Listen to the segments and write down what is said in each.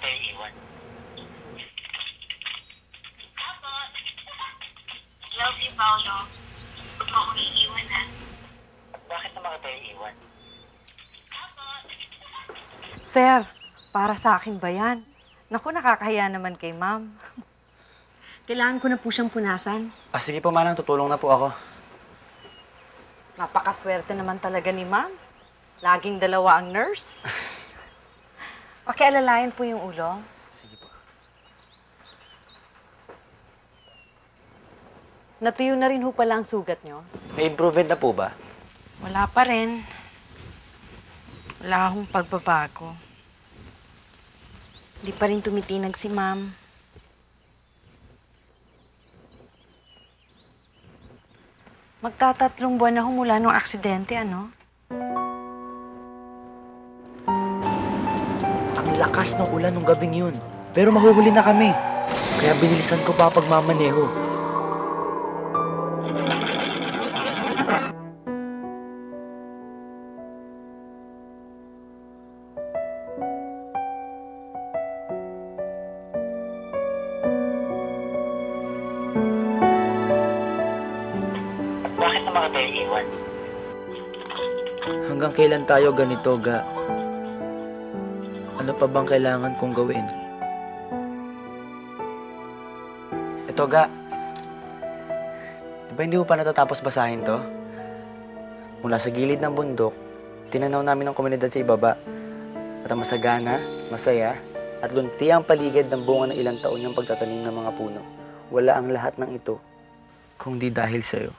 tayo iwan? Love you, Paolo. Huwag mo akong iiwan, ha? Bakit naman tayo iwan? Sir, para sa akin ba yan? Naku, nakakahiya naman kay ma'am. Kailangan ko na po siyang punasan. Sige po, manang. Tutulong na po ako. Napakaswerte naman talaga ni ma'am. Laging dalawa ang nurse. Pakialalayan po yung ulo. Sige po. Natuyo na rin ho pala ang sugat nyo. May improvement na po ba? Wala pa rin. Wala akong pagbabago. Hindi pa rin tumitinag si ma'am. Magtatatlong buwan na ho mula nung aksidente, ano? Ang lakas ng ulan nung gabing yun. Pero mahuhuli na kami. Kaya binilisan ko pa pagmamaneho. Bakit naman tayo iwan? Hanggang kailan tayo ganito, Ga? Ano pa bang kailangan kong gawin? Ito, Ga. Di ba hindi mo pa natatapos basahin to? Mula sa gilid ng bundok, tinanaw namin ang komunidad sa ibaba. At ang masagana, masaya, at lunti ang paligid ng bunga ng ilang taon niyang pagtatanim ng mga puno. Wala ang lahat ng ito, kung di dahil sa'yo.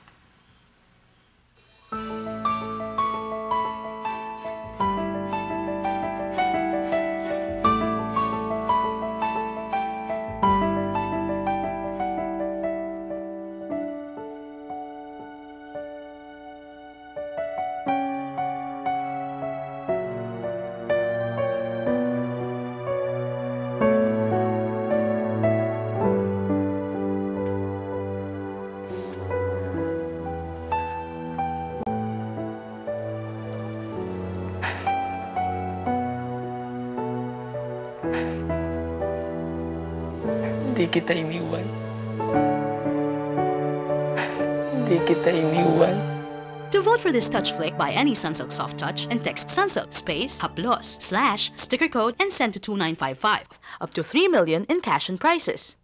Hindi kita iniwan. Hindi kita iniwan. To vote for this touch flick, buy any Sunsilk Soft Touch and text Sunsilk space /sticker code and send to 2955. Up to 3 million in cash and prizes.